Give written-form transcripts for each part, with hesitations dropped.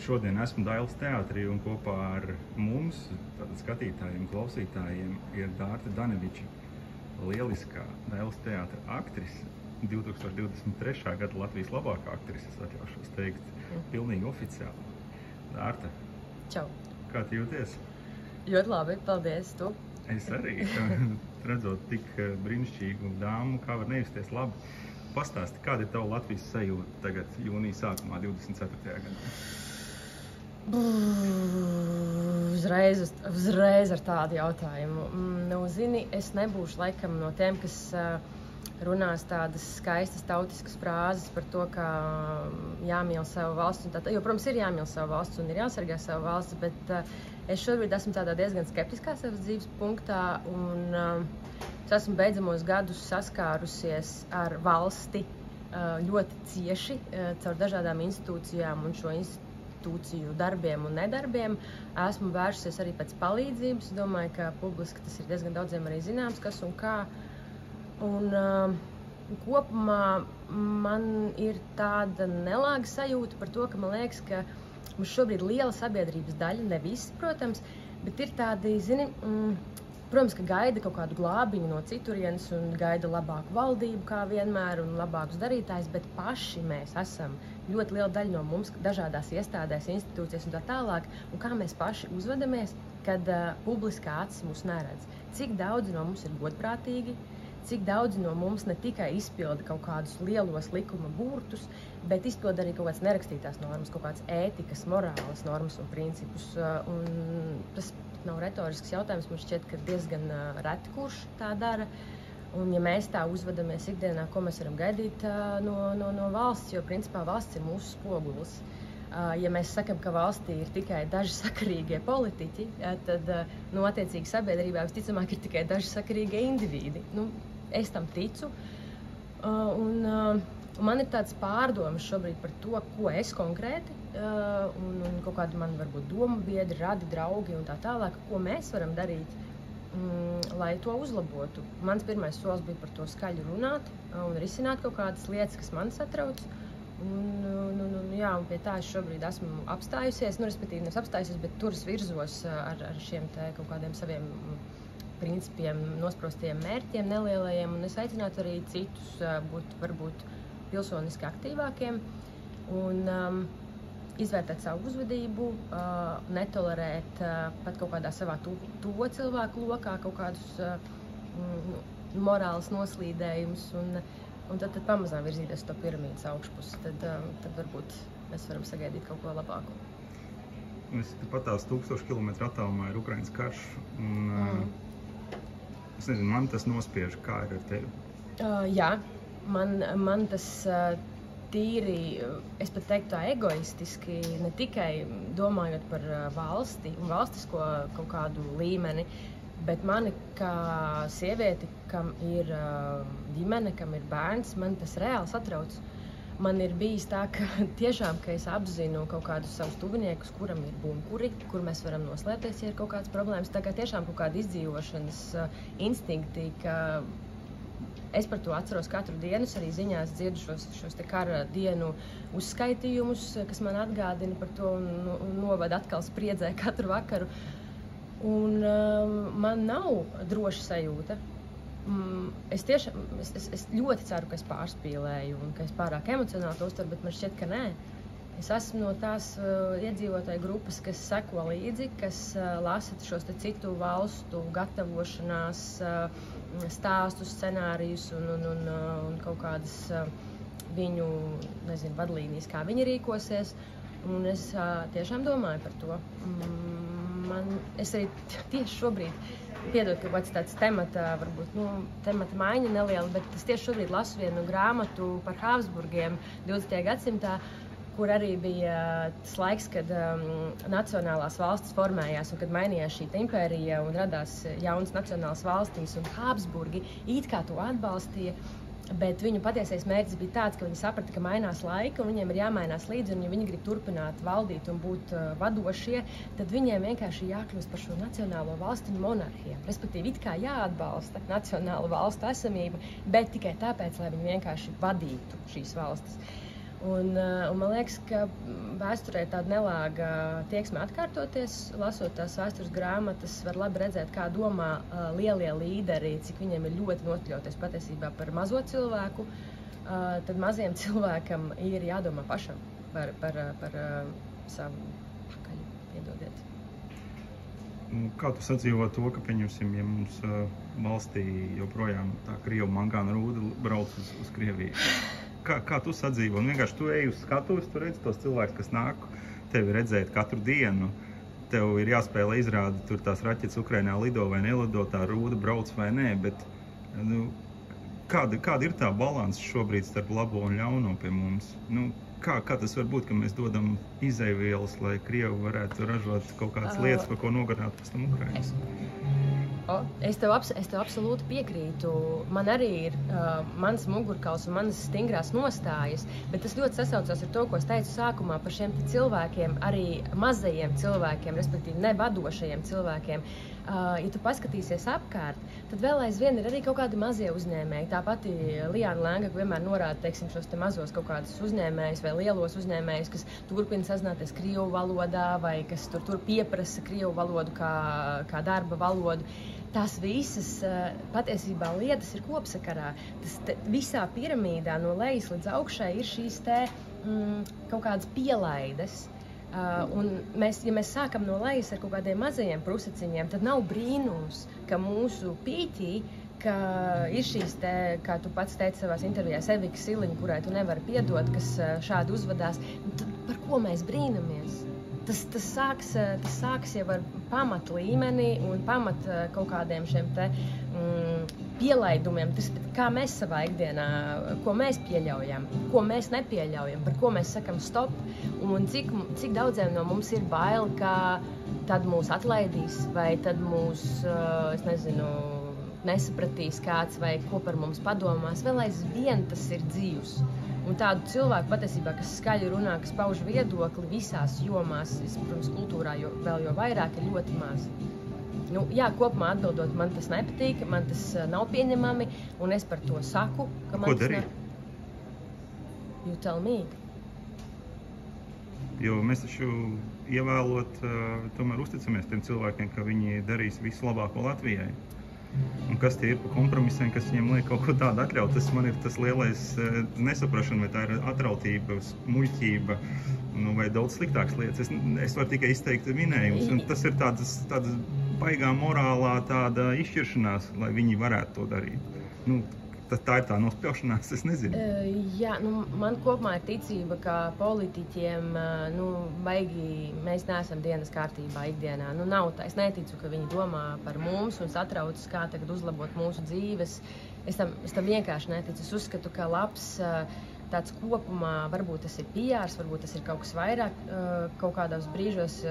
Šodien esmu Dailes teātrī un kopā ar mums, skatītājiem, klausītājiem, ir Dārta Daneviča, lieliskā Dailes teātra aktrise, 2023. gada Latvijas labākā aktrise, es atļaušos teikt, pilnīgi oficiāli. Dārta, Čau. Kā tu jūties? Ļoti labi, paldies, tu. Es arī, redzot tik brīnišķīgu dāmu, kā var nejusties labi. Pastāsti, kāda ir tava Latvijas sajūta tagad jūnija sākumā, 24. gadā? Uzreiz ar tādu jautājumu. Zini, es nebūšu laikam no tiem, kas runās tādas skaistas tautiskas frāzes par to, ka jāmīl savu valsts. Jo, protams, ir jāmīl savu valsts un ir jāsargā savu valsts, bet es šobrīd esmu tādā diezgan skeptiskā savas dzīves punktā un es esmu beidzamos gadus saskārusies ar valsti ļoti cieši caur dažādām institūcijām un šo institūciju darbiem un nedarbiem. Esmu vērsusies arī pēc palīdzības. Domāju, ka publiski tas ir diezgan daudziem arī zināms, kas un kā. Un kopumā man ir tāda nelāga sajūta par to, ka man liekas, ka mums šobrīd liela sabiedrības daļa, ne visi, protams, bet ir tādi, zini, protams, ka gaida kaut kādu glābiņu no citurienes un gaida labāku valdību kā vienmēr un labākus darītājus, bet paši mēs esam ļoti liela daļa no mums dažādās iestādēs, institūcijās un tā tālāk, un kā mēs paši uzvedamies, kad publiskā acis mūs neredz. Cik daudzi no mums ir godprātīgi, cik daudzi no mums ne tikai izpilda kaut kādus lielos likuma burtus, bet izpilda arī kaut kādas nerakstītās normas, kaut kādas ētikas, morālas normas un principus. Un tas nav retorisks jautājums, man šķiet, ka diezgan reti kurš tā dara. Un ja mēs tā uzvedamies ikdienā, ko mēs varam gaidīt no valsts, jo principā valsts ir mūsu spogulis. Ja mēs sakam, ka valstī ir tikai daži sakarīgie politiķi, tad attiecīgi sabiedrībā visticamāk ir tikai daži sakarīgie indivīdi. Es tam ticu, un man ir tāds pārdomas šobrīd par to, ko es konkrēti, un kaut kādi man varbūt domu biedri, radi, draugi un tā tālāk, ko mēs varam darīt, lai to uzlabotu. Mans pirmais solis bija par to skaļi runāt un risināt kaut kādas lietas, kas man satrauc. Un pie tā es šobrīd esmu apstājusies, respektīvi nevis apstājusies, bet tur es virzos ar šiem te kaut kādiem saviem principiem, nosprostiem mērķiem nelielajiem, un es aicinātu arī citus būt varbūt pilsoniski aktīvākiem un izvērtēt savu uzvedību, netolerēt pat kaut kādā savā tuvo cilvēku lokā kaut kādus morāles noslīdējumus un tad pamazām virzīties to piramīdas augšpusi. Tad varbūt mēs varam sagaidīt kaut ko labāku. Pat tās 1000 kilometru attālumā ir Ukrainas karš. Es nezinu, man tas nospiež, kā ir ar tevi? Jā, man tas tīri, es pat teiktu tā egoistiski, ne tikai domājot par valsti un valstisko kaut kādu līmeni, bet mani kā sievieti, kam ir ģimene, kam ir bērns, man tas reāli satrauc. Man ir bijis tā, ka tiešām, ka es apzinu kaut kādus savus tuviniekus, kuram ir bunkuri, kur mēs varam noslēpties, ja ir kaut kādas problēmas. Tā kā tiešām kaut kāda izdzīvošanas instinkti, ka es par to atceros katru dienu, es arī ziņās dzirdu šos te kara dienu uzskaitījumus, kas man atgādina par to un novada atkal spriedzē katru vakaru. Un man nav droša sajūta. Es ļoti ceru, ka es pārspīlēju un ka es pārāk emocionāli to uztveru, bet man šķiet, ka nē. Es esmu no tās iedzīvotāju grupas, kas seko līdzi, kas lasa šos te citu valstu gatavošanās stāstus, scenārijus un kaut kādas viņu, nezinu, vadlīnijas, kā viņi rīkosies. Un es tiešām domāju par to. Es arī tieši šobrīd, piedod, ka kaut tāds temata, varbūt, temata maiņa neliela, bet es tieši šobrīd lasu vienu grāmatu par Habsburgiem 20. gadsimtā, kur arī bija tas laiks, kad nacionālās valstis formējās un kad mainījās šī impērija un radās jaunas nacionālas valstis un Habsburgi it kā to atbalstīja. Bet viņu patiesais mērķis bija tāds, ka viņi saprata, ka mainās laika un viņiem ir jāmainās līdzi, un ja viņi grib turpināt valdīt un būt vadošie, tad viņiem vienkārši jākļūst par šo nacionālo valstu monarhiem. Respektīvi, it kā jāatbalsta nacionāla valstu esamība, bet tikai tāpēc, lai viņi vienkārši vadītu šīs valstis. Un man liekas, ka vēsturē ir tāda nelāga tieksme atkārtoties. Lasot tās vēstures grāmatas, var labi redzēt, kā domā lielie līderi, cik viņiem ir ļoti nospļauties patiesībā par mazo cilvēku. Tad maziem cilvēkam ir jādomā pašam par savu pakaļu, piedodiet. Kā tu sadzīvo to, ka, pieņemsim, ja mums valstī joprojām tā Krievu mangāna rūda brauc uz Krieviju? Kā tu sadzīvo? Un vienkārši tu ej uz skatuves, tu redzi tos cilvēkus, kas nāk tevi redzēt katru dienu. Tev ir jāspēlē izrādi, tur tās raķetes Ukrainā lido vai nelido, tā rūda brauc vai nē, bet kāda ir tā balanss šobrīd starp labo un ļauno pie mums? Kā tas var būt, ka mēs dodam izejvielas, lai Krievi varētu ražot kaut kādas lietas, par ko nogarināt pēc tam Ukrainas? Es tev absolūti piekrītu. Man arī ir mans mugurkauls un manas stingrās nostājas, bet tas ļoti sasaucās ar to, ko es teicu sākumā par šiem cilvēkiem, arī mazajiem cilvēkiem, respektīvi nevadošajiem cilvēkiem. Ja tu paskatīsies apkārt, tad vēl aizvien ir arī kaut kādi mazie uzņēmēji. Tā pati Liāna Lenga vienmēr norāda, teiksim, šos te mazos kaut kādus uzņēmējus vai lielos uzņēmējus, kas turpina sazināties krievu valodā vai kas tur pieprasa krievu valodu kā darba valodu. Tās visas patiesībā lietas ir kopsakarā. Visā piramīdā no lejas līdz augšai ir šīs te kaut kādas pielaides. Un ja mēs sākam no lejas ar kaut kādiem mazajiem prusaciņiem, tad nav brīnums, ka mūsu pīķī, ka ir šīs te, kā tu pats teici savās intervijās, Evika Siliņa, kurai tu nevari piedot, kas šādi uzvedās. Tad par ko mēs brīnamies? Tas sāks jau ar pamat līmeni un pamat kaut kādiem šiem te pielaidumiem. Kā mēs savā ikdienā, ko mēs pieļaujam, ko mēs nepieļaujam, par ko mēs sakam stop, un cik daudziem no mums ir bail, ka tad mūs atlaidīs, vai tad mūs, es nezinu, nesapratīs kāds, vai ko par mums padomās. Vēl aizvien tas ir dzīvs. Un tādu cilvēku patiesībā, kas skaļi runā, kas pauž viedokli visās jomās, protams, kultūrā vēl jo vairāk, ir ļoti maz. Jā, kopumā atbildot, man tas nepatīk, man tas nav pieņemami, un es par to saku, ka man tas nav. You tell me. Jo mēs taču ievēlot, tomēr uzticamies tiem cilvēkiem, ka viņi darīs visu labāko Latvijai. Un kas tie ir pa kompromisiem, kas viņiem liek kaut ko tādu atļaut, tas man ir tas lielais nesaprašana, vai tā ir atrautība, muļķība, vai daudz sliktākas lietas. Es varu tikai izteikt minējumus, un tas ir tādas baigā morālā tāda izšķiršanās, lai viņi varētu to darīt. Tā ir tā nospļaušanās, es nezinu. Jā, man kopumā ir ticība, ka politiķiem, mēs neesam dienas kārtībā ikdienā. Nav tā, es neticu, ka viņi domā par mums un satraucas, kā tagad uzlabot mūsu dzīves. Es tam vienkārši neticu. Es uzskatu, ka labs tāds kopumā, varbūt tas ir PRs, varbūt tas ir kaut kas vairāk, kaut kādos brīžos,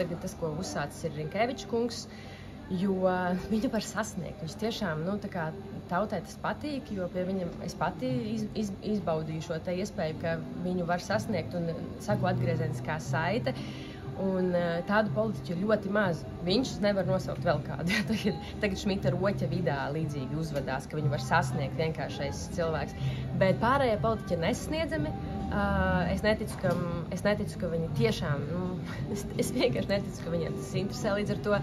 tagad tas, ko uzsācis ir Rinkeviča kungs, jo viņu var sasniegt. Viņš tiešām, tā kā tautai tas patīk, jo pie viņam es pati izbaudīju šo te iespēju, ka viņu var sasniegt un saku atgriezieniskā saite. Un tādu politiķu ir ļoti maz. Viņš nevar nosaukt vēl kādu. Tagad Šmita Roķa vidā līdzīgi uzvedās, ka viņu var sasniegt vienkāršais cilvēks. Bet pārējie politiķi ir nesasniedzami. Es neticu, ka viņi tiešām, es vienkārši neticu, ka viņiem tas interesē. Līdz ar to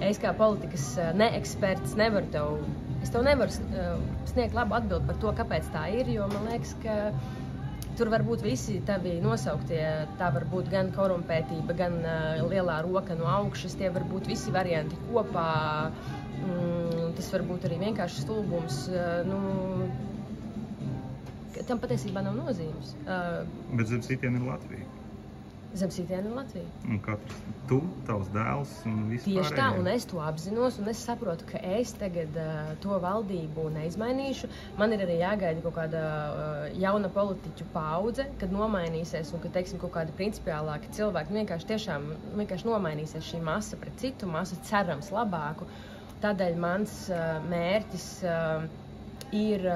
es kā politikas neeksperts tev nevaru sniegt labu atbildi par to, kāpēc tā ir, jo man liekas, ka tur var būt visi tavi nosauktie, tā var būt gan korumpētība, gan lielā roka no augšas, tie var būt visi varianti kopā, tas var būt arī vienkārši stulbums, tam patiesībā nav nozīmes. Bet zem sitiena ir Latvija. Zem sitiena ir Latvija. Un katrs, tu, tavs dēls un vispārējie. Tieši tā, un es to apzinos, un es saprotu, ka es tagad to valdību neizmainīšu. Man ir arī jāgaida kaut kāda jauna politiķu paudze, kad nomainīsies un, kad, teiksim, kaut kādi principiālāki cilvēki vienkārši nomainīsies šī masa pret citu masu, cerams labāku. Tādēļ mans mērķis ir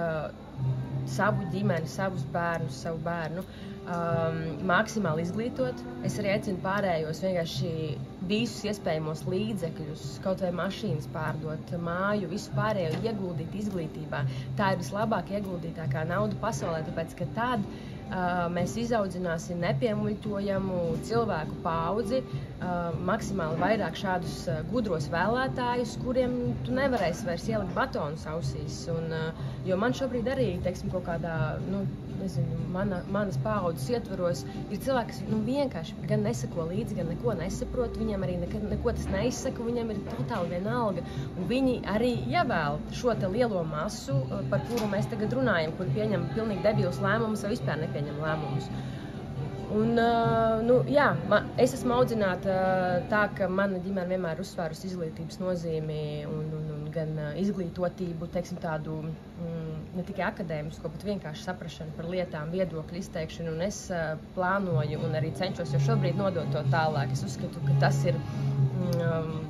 savu ģimeni, savus bērnus, savu bērnu maksimāli izglītot. Es arī aicinu pārējos vienkārši visus iespējamos līdzekļus, kaut vai mašīnas pārdot, māju, visu pārējo ieguldīt izglītībā. Tā ir vislabāk ieguldītākā nauda pasaulē, tāpēc, ka tad mēs izaudzināsim nepiemuļtojamu cilvēku paudzi, maksimāli vairāk šādus gudros vēlētājus, kuriem tu nevarēsi vairs ielikt batonus ausīs. Jo man šobrīd arī, teiksim, kaut kādā, manas paaudzes ietvaros ir cilvēki, kas vienkārši gan nesako līdzi, gan neko nesaprot, viņiem arī neko tas neizsaka, viņiem ir totāli vienalga. Un viņi arī ievēl šo te lielo masu, par kuru mēs tagad runājam, kuri pieņem pilnīgi debilus lēmumus vai vispār nepieņem lēmumus. Un, es esmu audzināta tā, ka mana ģimene vienmēr uzsvērusi izglītības nozīmi un gan izglītotību, teiksim, tādu ne tikai akadēmisko, bet vienkārši saprašanu par lietām, viedokļu izteikšanu, un es plānoju un arī cenšos jau šobrīd nodot to tālāk. Es uzskatu, ka tas ir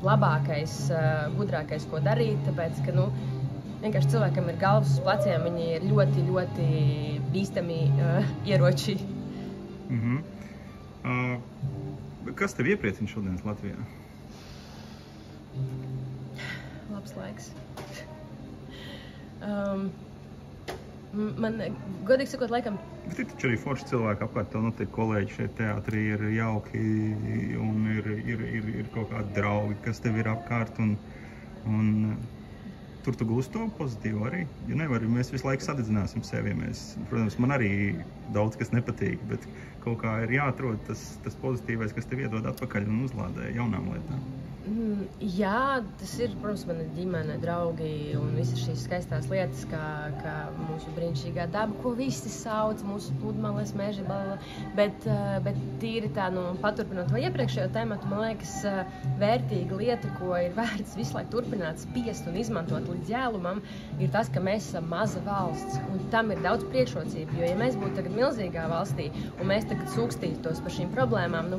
labākais, gudrākais, ko darīt, tāpēc, ka, vienkārši cilvēkam ir galvas uz pleciem, viņi ir ļoti, ļoti bīstami ieroči. Kas tev iepriecina šodienas Latvijā? Labs laiks. Man, godīgi sakot, laikam... Bet ir taču arī forši cilvēki apkārt, tev notiek kolēģi šeit teātrī, ir jauki un ir kaut kādi draugi, kas tev ir apkārt un tur tu gūst to pozitīvu arī. Ja nevar, mēs visu laiku sadedzināsim sevi. Protams, man arī daudz kas nepatīk, bet kaut kā ir jāatrod tas pozitīvais, kas tev iedod atpakaļ un uzlādē jaunām lietām. Jā, tas ir, protams, mana ģimene, draugi un visas šīs skaistās lietas, kā mūsu brīnišķīgā daba, ko visi sauc, mūsu pludmales, meži, bet tīri tā, paturpinot to iepriekšējo tematu, man liekas, vērtīga lieta, ko ir vērts visu laiku turpināt spiest un izmantot līdz jēlumam, ir tas, ka mēs esam maza valsts, un tam ir daudz priekšrocību, jo ja mēs būtu tagad milzīgā valstī, un mēs tagad sūkstītos par šīm problēmām,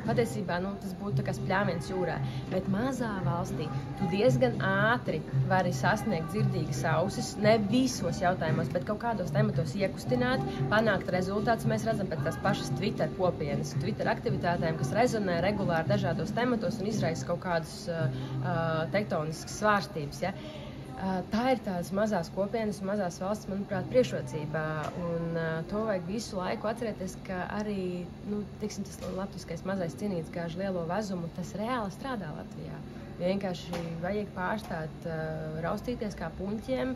patiesībā tas būtu tā kā spļāviens jūrā, bet mazā valstī tu diezgan ātri vari sasniegt dzirdīgas ausis, ne visos jautājumos, bet kaut kādos tematos iekustināt, panākt rezultātus. Mēs redzam pēc tās pašas Twitter kopienas, Twitter aktivitātēm, kas rezonē regulāri dažādos tematos un izraisa kaut kādas tektoniskas svārstības. Ja? Tā ir tādas mazās kopienas un mazās valsts, manuprāt, priekšrocība, un to vajag visu laiku atcerēties, ka arī, tiksim, tas latviskais mazais cienīts gāž lielo vezumu, tas reāli strādā Latvijā. Vienkārši vajag pārstāt raustīties kā puņķiem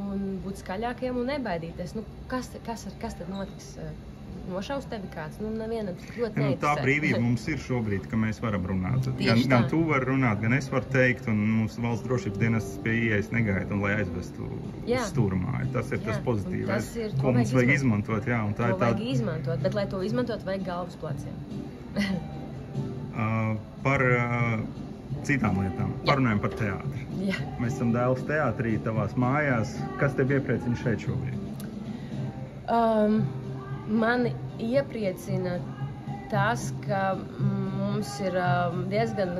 un būt skaļākiem un nebaidīties. Kas tad notiks? Nošaus tevi kāds? Nevienam ļoti neinteresē. Tā brīvība mums ir šobrīd, ka mēs varam runāt. Gan tu vari runāt, gan es varu teikt, un mums valsts drošības dienests pie ieejas negaida, un lai aizvestu uz stūrmāju. Tas ir tas pozitīvais, ko mums vajag izmantot. Jā, un tā vajag izmantot, bet lai to izmantot, vajag galvas pleciem. Par citām lietām. Parunājam par teātri. Jā. Mēs esam Dēls teātrī, tavās mājās. Kas tev iepriecina šeit šobrīd? Mani iepriecina tas, ka mums ir diezgan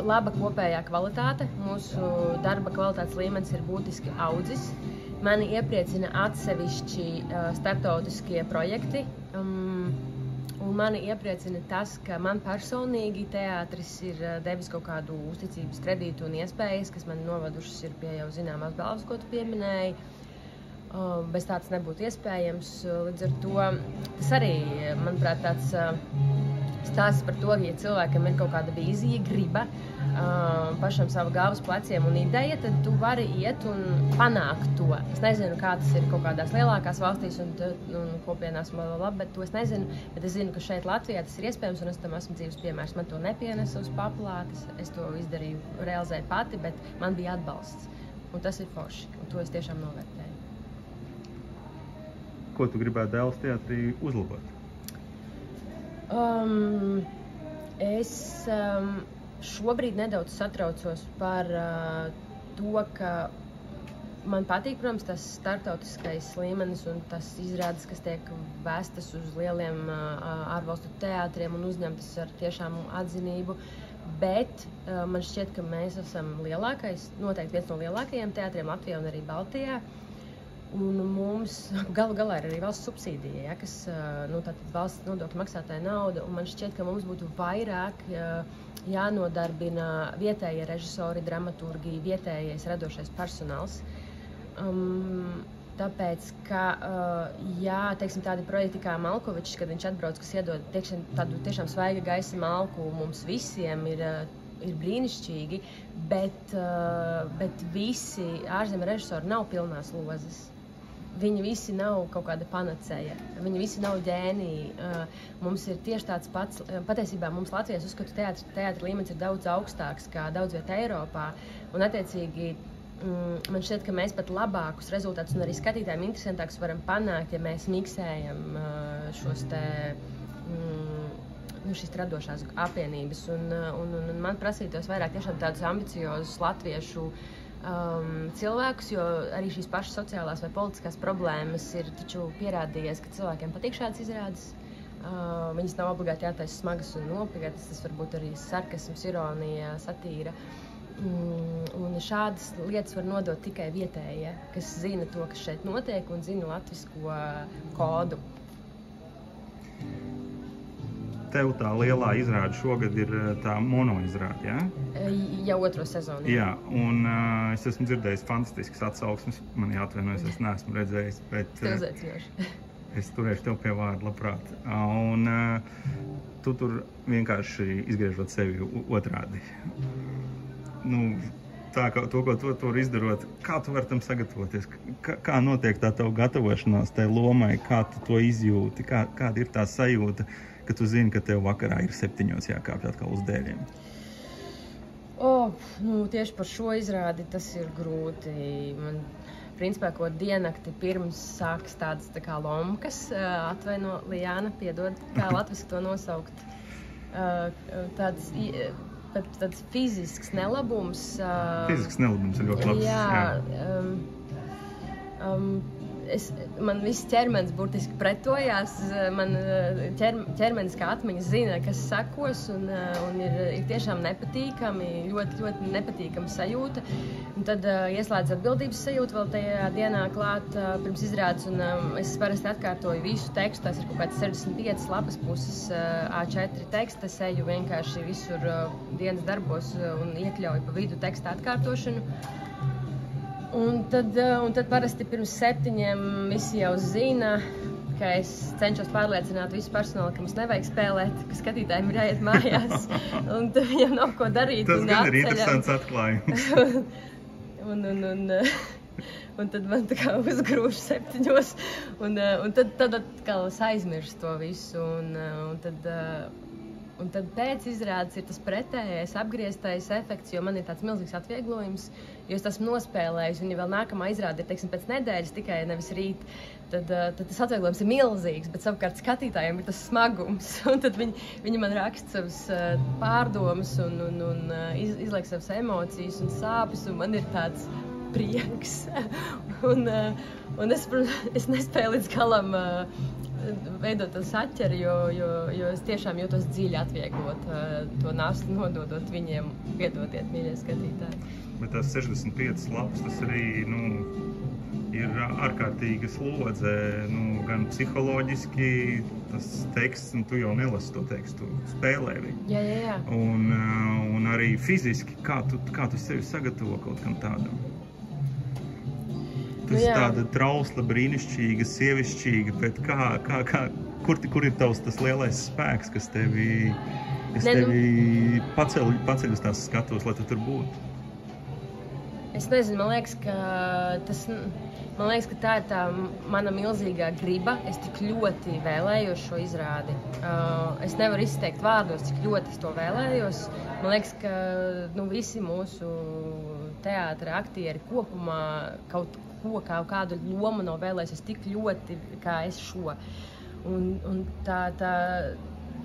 laba kopējā kvalitāte. Mūsu darba kvalitātes līmenis ir būtiski audzis. Mani iepriecina atsevišķi starptautiskie projekti. Un mani iepriecina tas, ka man personīgi teātris ir devis kaut kādu uzticības kredītu un iespējas, kas man novadušas ir pie jau zināmās balvas, ko tu pieminēji. Bez tāds nebūtu iespējams. Līdz ar to tas arī, manuprāt, tāds stāsts par to, ja cilvēkam ir kaut kāda vīzija, griba, pašam savu galvas pleciem un ideja, tad tu vari iet un panākt to. Es nezinu, kā tas ir kaut kādās lielākās valstīs un kopienās, bet to es nezinu. Bet es zinu, ka šeit Latvijā tas ir iespējams, un es tam esmu dzīves piemērs. Man to nepienesa uz paplātes, es to izdarīju, realizēju pati, bet man bija atbalsts. Un tas ir forši, un to es tiešām novērtēju. Ko tu gribētu Dēls teātrī uzlabot? Es šobrīd nedaudz satraucos par to, ka man patīk, protams, tas startautiskais līmenis un tas izrādes, kas tiek vēstas uz lieliem ārvalstu teātriem un uzņemtas ar tiešām atzinību. Bet man šķiet, ka mēs esam lielākais, noteikti viens no lielākajiem teātriem Latvijā un arī Baltijā. Un mums galu galā ir arī valsts subsīdija, ja, kas tātad valsts nodokļu maksātāja nauda, un man šķiet, ka mums būtu vairāk jānodarbina vietējie režisori, dramaturgi, vietējais radošais personāls. tāpēc, ka, jā, teiksim, tādi projekti kā Malkovičs, kad viņš atbrauc, kas iedod tādu tiešām svaiga gaisa malku mums visiem, ir brīnišķīgi, bet visi ārzemju režisori nav pilnās lozes. Viņi visi nav kaut kāda panacēja, viņi visi nav ģēniji. Mums ir tieši tāds pats, patiesībā mums Latvijas uzskatu teātra līmenis ir daudz augstāks kā daudz vietā Eiropā, un attiecīgi man šķiet, ka mēs pat labākus rezultātus un arī skatītājiem interesantākus varam panākt, ja mēs miksējam šos te šīs radošās apvienības, un man prasītos vairāk tiešām tādus ambiciozus latviešu cilvēkus, jo arī šīs pašas sociālās vai politiskās problēmas ir taču pierādījies, ka cilvēkiem patīk šādas izrādes. Viņas nav obligāti jātaisa smagas un nopietnas, tas var būt arī sarkasms, ironija, satīra. Un šādas lietas var nodot tikai vietējie, kas zina to, kas šeit notiek un zina latvisko kodu. Tev tā lielā izrāde šogad ir tā monoizrāde, jā? Jau otro sezonu. Jā, un es esmu dzirdējis fantastiskas atsauksmes. Man jāatvainojas, es neesmu redzējis, bet Tev uzaicināšu. Es turēšu tev pie vārda labprāt. Un tu tur vienkārši izgriežot sevi otrādi. Nu, tā, to, ko tu tur izdarot, kā tu vari tam sagatavoties? Kā notiek tā tava gatavošanās tai lomai? Kā tu to izjūti? Kāda ir tā sajūta, ka tu zini, ka tev vakarā ir 7 jākāpj atkal uz dēļiem? Tieši par šo izrādi tas ir grūti. Man, principā, ko diennakti pirms sākas tādas tā kā lomkas, atvaino Lijāna, piedod, kā latviski to nosaukt. Tāds fizisks nelabums. Fizisks nelabums ir ļoti labs. Jā. Man viss ķermenis burtiski pretojās, man ķermenis kā atmiņa zina, kas sekos, un ir tiešām nepatīkami, ļoti nepatīkama sajūta. Un tad ieslēdz atbildības sajūta vēl tajā dienā klāt pirms izrādes, un es parasti atkārtoju visu tekstu, tās ir kaut kāds 65 lapas puses A4 teksta, es eju vienkārši visur dienas darbos un iekļauju pa vidu teksta atkārtošanu. Un tad parasti pirms 7 visi jau zina, ka es cenšos pārliecināt visu personālu, ka mums nevajag spēlēt, ka skatītājiem ir jāiet mājās, un tad viņam nav ko darīt. Tas gan ir interesants atklājums. Un tad man tā kā uzgrūž 7, un tad atkal es aizmirstu to visu, un tad pēc izrādes ir tas pretējais, apgrieztais efekts, jo man ir tāds milzīgs atvieglojums, jo es esmu nospēlējis, un ja vēl nākamā izrāde ir, teiksim, pēc nedēļas tikai nevis rīt, tad tas atvieglojums ir milzīgs, bet savukārt skatītājiem ir tas smagums, un tad viņi man raksta savas pārdomas un izliek savas emocijas un sāpes, un man ir tāds prieks, un es nespēju līdz galam veidot to saķeri, jo es tiešām jūtos dziļi atvieglot to nastu, nododot viņiem, piedodiet, mīļie skatītāji. Bet tās 65 lapas, tas arī, ir ārkārtīga slodze, gan psiholoģiski, tas teksts, tu jau nelasi to tekstu, spēlē viņu. Jā. Un arī fiziski, kā tu sevi sagatavo kaut kam tādam? Tas tāda trausla, brīnišķīga, sievišķīga, bet kur ir tavs tas lielais spēks, kas tevi paceļ uz tās skatuves, lai tu tur būtu? Es nezinu, man liekas, ka tā ir tā mana milzīgā griba. Es tik ļoti vēlējos šo izrādi. Es nevaru izteikt vārdos, cik ļoti es to vēlējos. Man liekas, ka visi mūsu teātra aktieri kopumā kaut kādu lomu nav vēlējusies tik ļoti, kā es šo. Un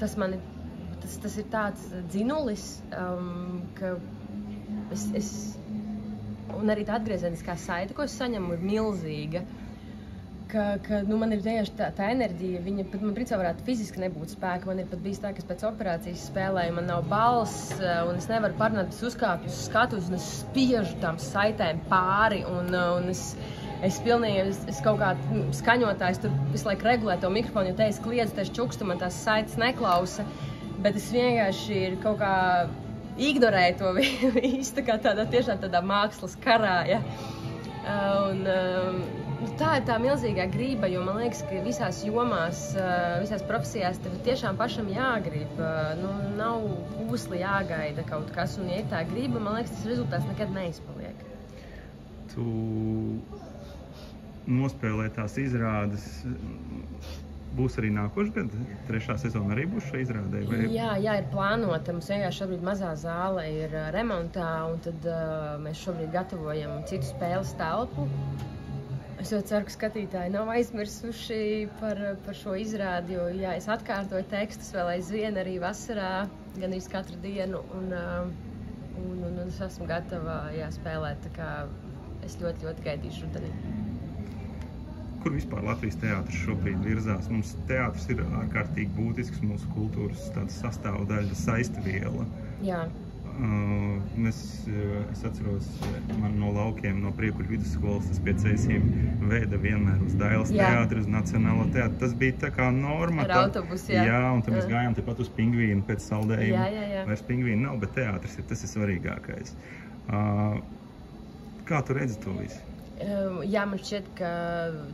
tas ir tāds dzinulis, ka un arī tā atgriezeniskā saite, ko es saņemu, ir milzīga. Man ir tieši tā enerģija, man principā varētu fiziski nebūt spēka, man ir pat bijis tā, ka es pēc operācijas spēlēju, man nav balss, un es nevaru parunāt, es uzkāpju uz skatuves, un es spiežu tām saitēm pāri, un es pilnīgi, es kaut kā skaņotājs tur visu laiku regulēju to mikrofonu, jo te es kliedzu, te es čukstu, man tās saites neklausa, bet es vienkārši kaut kā ignorēju to visu, tiešām tādā mākslas karā, ja. Tā ir tā milzīgā grība, jo man liekas, ka visās jomās, visās profesijās tev tiešām pašam jāgrib. Nav pūsli jāgaida kaut kas, un ja ir tā grība, man liekas, tas rezultāts nekad neizpaliek. Tu nospēlē tās izrādes. Būs arī nākošais gads, 3. sezona arī būs šai izrādē? Vai... Jā, ir plānota. Mums vienkārši šobrīd mazā zāle ir remontā, un tad mēs šobrīd gatavojam citu spēles telpu. Es ļoti ceru, ka skatītāji nav aizmirsuši par šo izrādi, jo jā, es atkārtoju tekstus vēl aizvien arī vasarā, gan arī katru dienu, un es esmu gatava spēlēt, tā kā es ļoti, ļoti gaidīšu rudenī. Kur vispār Latvijas teātris šobrīd virzās? Mums teātris ir ārkārtīgi būtisks mūsu kultūras sastāvdaļa, saistviela. Jā. Es atceros, man no laukiem, no Priekuļu vidusskolas, tas pie ceļiem veda vienmēr uz Dailes teātri, uz Nacionālo teātri. Tas bija tā kā norma. Ar autobusu, jā. Jā, un tad mēs gājām tepat uz Pingvīnu pēc saldējuma. Jā. Vairs Pingvīna nav, bet teātris tas ir svarīgākais. Kā tu redzi to visu? Jā, man šķiet, ka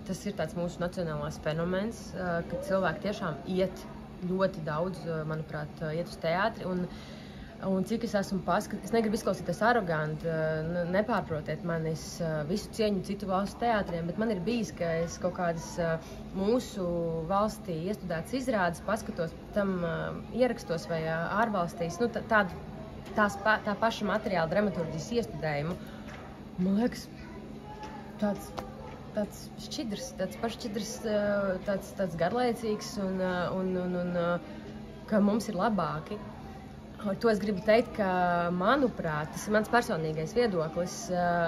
tas ir tāds mūsu nacionālais fenomens, ka cilvēki tiešām iet ļoti daudz, manuprāt, iet uz teātri. Un cik es esmu paskatījies, es negribu izklausīties aroganti, nepārprotiet mani, es visu cieņu citu valstu teātriem, bet man ir bijis, ka es kaut kādas mūsu valstī iestudētas izrādes paskatos tam ierakstos vai ārvalstīs, tā paša materiāla dramaturģijas iestudējumu. Man liekas, tāds šķidrs, tāds pašķidrs, tāds garlaicīgs un ka mums ir labāki. Ar to es gribu teikt, ka, manuprāt, tas ir mans personīgais viedoklis,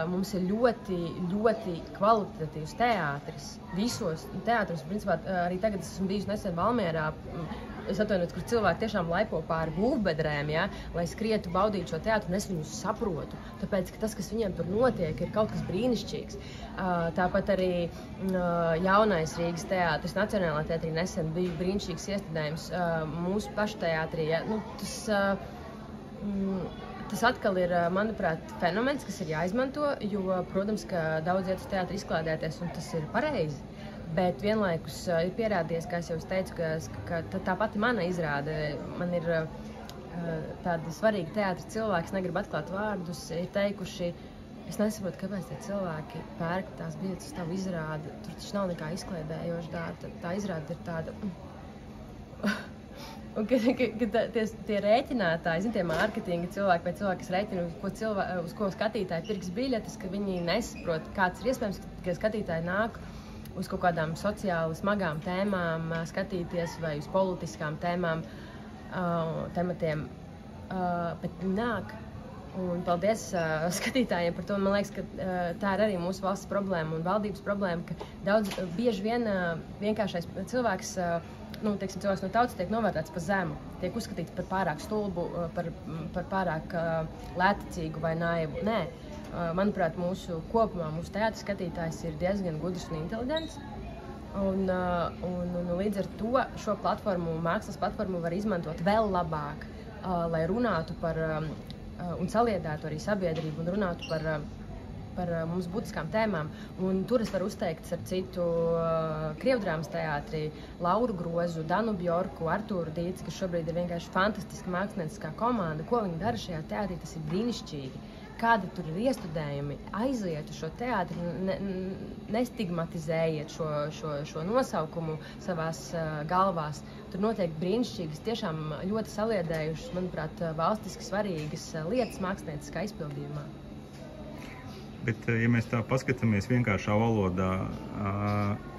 mums ir ļoti, ļoti kvalitatīvs teātris. Visos teātros, principā, arī tagad esmu bijusi nesen Valmierā, es atvainojos, kur cilvēki tiešām laipo pāri būvbedrēm, lai skrietu, baudītu šo teātru, un es viņus saprotu. Tāpēc, ka tas, kas viņiem tur notiek, ir kaut kas brīnišķīgs. Tāpat arī jaunais Rīgas teātris, Nacionālā teātrī nesen bija brīnišķīgs iestudējums mūsu pašu teātrī. Tas atkal ir, manuprāt, fenomens, kas ir jāizmanto, jo, protams, ka daudz iet uz teātri izklādēties, un tas ir pareizi. Bet vienlaikus ir pierādījies, kā es jau teicu, ka tā pati mana izrāde, man ir tādi svarīgi teātris cilvēki, es negribu atklāt vārdus, ir teikuši, es nesaprotu, kāpēc tie cilvēki pērk tās biļetes uz tavu izrādi, tur taču nav nekā izkliedējoša dārta, tā izrāde ir tāda. Un tie rēķinātāji, tie mārketinga cilvēki vai cilvēki, kas rēķina, uz ko skatītāji pirks biļetes, ka viņi nesaprot, kāds ir iespējams, ka skatītāji nāk uz kaut kādām sociāli smagām tēmām skatīties vai uz politiskām tēmām, tematiem, bet nāk. Un paldies skatītājiem par to. Man liekas, ka tā ir arī mūsu valsts problēma un valdības problēma, ka bieži vien vienkāršais cilvēks, cilvēks no tautas tiek novērtēts par zemu, tiek uzskatīts par pārāk stulbu, par pārāk lētacīgu vai naivu. Nē. Manuprāt, mūsu teātris skatītājs ir diezgan gudrs un inteliģents. Un līdz ar to šo platformu, mākslas platformu var izmantot vēl labāk, lai runātu par un saliedētu arī sabiedrību un runātu par mums būtiskām tēmām. Un tur es varu uzteikt ar citu Krievdrāmas teātrī Lauru Grozu, Danu Bjorku, Artūru Dīci, kas šobrīd ir vienkārši fantastiska mākslinieckā komanda. Ko viņi dara šajā teātrī, tas ir brīnišķīgi. Kāda tur ir iestudējumi, aiziet uz šo teātri, nestigmatizējiet šo nosaukumu savās galvās. Tur notiek brīnišķīgas, tiešām ļoti saliedējušas, manuprāt, valstiski svarīgas lietas mākslinieckā izpildījumā. Bet, ja mēs tā paskatāmies vienkāršā valodā,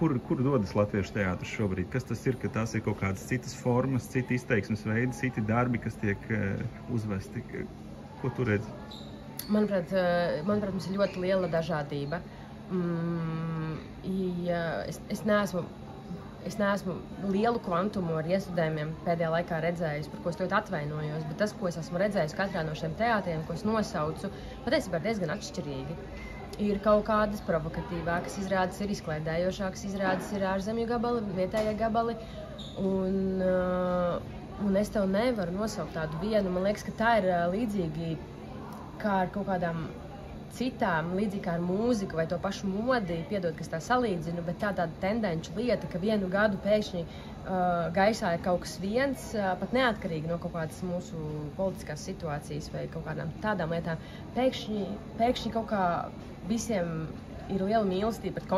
kur dodas latviešu teātris šobrīd? Kas tas ir, ka tās ir kaut kādas citas formas, citi izteiksmes veidi, citi darbi, kas tiek uzvesti? Ko tu redzi? Manuprāt, mums ir ļoti liela dažādība. Es neesmu lielu kvantumu ar iestudējumiem pēdējā laikā redzējis, par ko es ļoti atvainojos, bet tas, ko es esmu redzējis katrā no šiem teātriem, ko es nosaucu, patiesībā ir diezgan atšķirīgi. Ir kaut kādas provokatīvākas izrādes, ir izklaidējošākas izrādes, ir ārzemju gabali, vietējie gabali, un es tev nevaru nosaukt tādu vienu. Man liekas, ka tā ir līdzīgi kā ar kaut kādām citām, līdzīgi kā ar mūziku vai to pašu modi, piedod, kas tā salīdzinu, bet tāda tendenču lieta, ka vienu gadu pēkšņi gaisā ir kaut kas viens, pat neatkarīgi no kaut kādas mūsu politiskās situācijas vai kaut kādām tādām lietām, pēkšņi kaut kā visiem ir liela mīlestība pret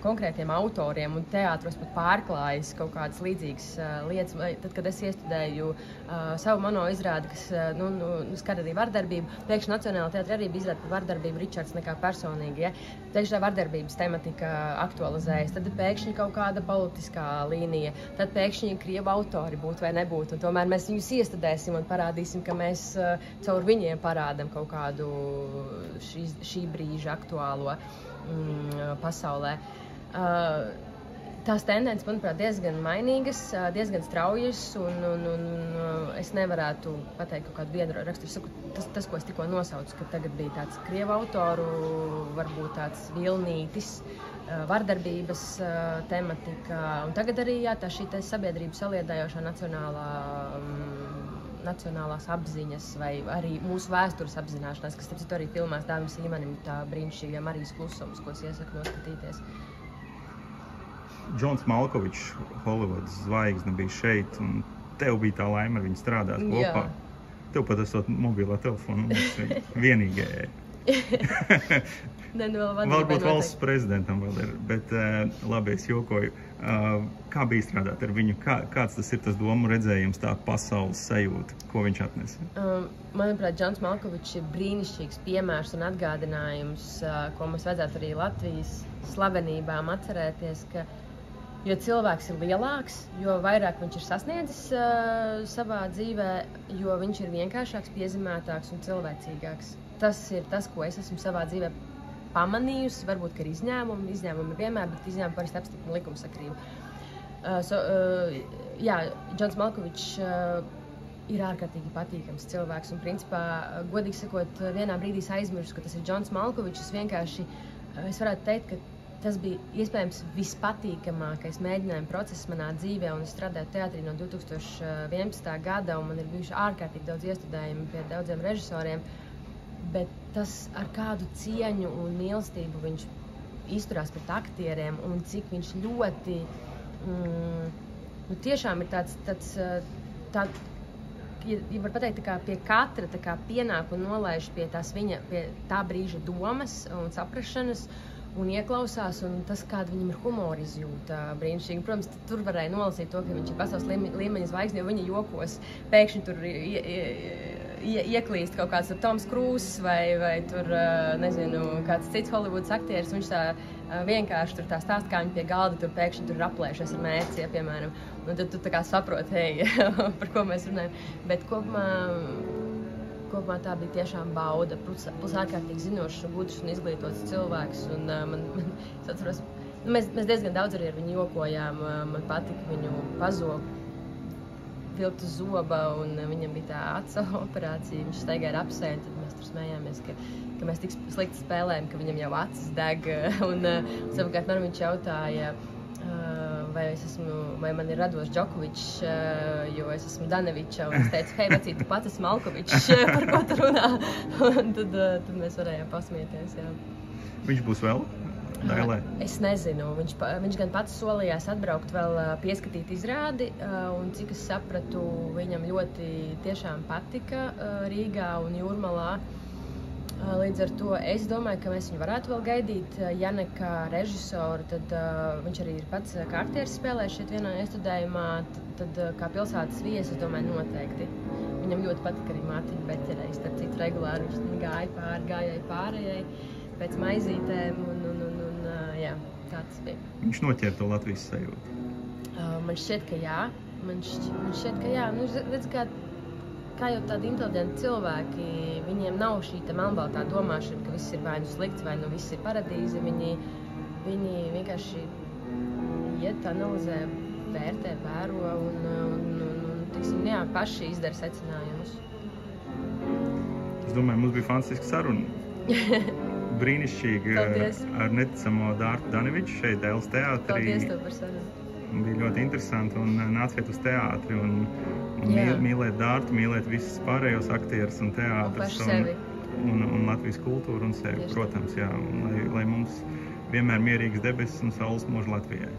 konkrētiem autoriem, un teātros pat pārklājas kaut kādas līdzīgas lietas. Tad, kad es iestudēju savu mono izrādi, kas skar arī vardarbību, pēkšņi Nacionālajā teātrī arī bija izrāde par vardarbību Ričards nekā personīgi. Ja? Pēkšņi tā vardarbības tematika aktualizējas, tad pēkšņi kaut kāda politiskā līnija, tad pēkšņi krievu autori būtu vai nebūtu, un tomēr mēs viņus iestudēsim un parādīsim, ka mēs caur viņiem parādam kaut kādu šī brīža aktuālo pasaulē. Tās tendences, manuprāt, diezgan mainīgas, diezgan straujas, un es nevarētu pateikt kaut kādu vienu raksturu. Tas, ko es tikko nosaucu, ka tagad bija tāds krievu autoru, varbūt tāds vilnītis, vardarbības tematika, un tagad arī šī sabiedrības saliedējošā nacionālās apziņas vai arī mūsu vēstures apzināšanās, kas, starp citu, arī filmās Dāvim Sīmanim tā brīnišķīgā Marijas klusums, ko es iesaku noskatīties. Džons Malkovičs, Holivudas zvaigzne, bija šeit, un tev bija tā laime ar viņu strādāt kopā. Tev pat esot mobilā telefona vienīgajai. Varbūt valsts prezidentam vēl ir, bet labi, es jokoju. Kā bija strādāt ar viņu? Kāds tas ir tas domu redzējums, tā pasaules sajūta, ko viņš atnesa? Manuprāt, Džons Malkovičs ir brīnišķīgs piemērs un atgādinājums, ko mums vajadzētu arī Latvijas slavenībām atcerēties, ka jo cilvēks ir lielāks, jo vairāk viņš ir sasniedzis savā dzīvē, jo viņš ir vienkāršāks, piezemētāks un cilvēcīgāks. Tas ir tas, ko es esmu savā dzīvē pamanījusi, varbūt, ka ir izņēmumi ir vienmēr, bet izņēmumi parasti apstiprina likumsakrību. Džons Malkovičs ir ārkārtīgi patīkams cilvēks, un principā, godīgi sakot, vienā brīdī aizmirsu, ka tas ir Džons Malkovičs. Es varētu teikt, ka tas bija iespējams vispatīkamākais mēģinājuma process manā dzīvē, un es strādāju teātrī no 2011. gada, un man ir bijuši ārkārtīgi daudz iestudējumi pie daudziem režisoriem. Bet tas, ar kādu cieņu un mīlestību viņš izturās pret aktieriem, un cik viņš ļoti tiešām ir tāds ja var pateikt, pie katra pienāk un nolaiž pie tā brīža domas un saprašanas un ieklausās, un tas, kāda viņam ir humora izjūta, brīnišķīgi. Protams, tur varēja nolasīt to, ka viņš ir pasaules līmeņa zvaigzne, jo viņa jokos pēkšņi tur ieklīst kaut kāds Toms Krūzs vai tur, nezinu, kāds cits Holivudas aktieris, viņš tā vienkārši tur tā stāsta, kā viņi pie galda tur pēkšņi tur ir aplēšies ar mērci, ja, piemēram. Un tad tu tā kā saproti, hei, par ko mēs runājam. Bet kopumā tā bija tiešām bauda, plus ārkārtīgi zinošs un gudrs un izglītots cilvēks. Un es atceros, mēs diezgan daudz arī ar viņu jokojām, man patika viņu pazogu, vilkt uz zoba, un viņam bija tā acu operācija, viņš staigāja ar apseju, tad mēs tur smējāmies, ka mēs tik slikti spēlējam, ka viņam jau acis deg, un savukārt man viņš jautāja, vai man ir Rados Džokovičs, jo es esmu Daneviča, un es teicu, hei, vecīt, tu pats esi Malkovičs, par ko tu runā, un tad mēs varējām pasmieties, jā. Viņš būs vēl Dailē? Es nezinu, viņš gan pats solījās atbraukt vēl pieskatīt izrādi, un cik es sapratu, viņam ļoti tiešām patika Rīgā un Jūrmalā. Līdz ar to es domāju, ka mēs viņu varētu vēl gaidīt. Ja ne kā režisoru, tad viņš arī ir pats kā aktieris spēlējis šeit vienā iestudējumā, tad kā pilsētas viesis, es domāju, noteikti. Viņam ļoti patika arī Mārtiņa Beķerei, starp citu regulāri viņš gāja pārējai pēc maizītēm, un jā, tāds bija. Viņš noķēra to Latvijas sajūtu? Man šķiet, ka jā. Nu, redz, kā jau tādi inteliģenti cilvēki, viņiem nav šī melnbaltā domāšana, ka viss ir vai nu slikts, vai nu viss ir paradīze. Viņi vienkārši iet, analizē, vērtē, vēro un paši izdara secinājumus. Es domāju, mums bija fantastiska saruna. Brīnišķīgi ar neticamo Dārtu Daneviču šeit Dēles teātrī. Paldies tev par sarunu. Bija ļoti interesanti, un nāciet uz teātri un mīlēt Dārtu, mīlēt visus pārējos aktierus un teātrus. Un paši sevi. un Latvijas kultūru un sevi, protams, jā, un lai mums vienmēr mierīgs debesis un saules mūžs Latvijai.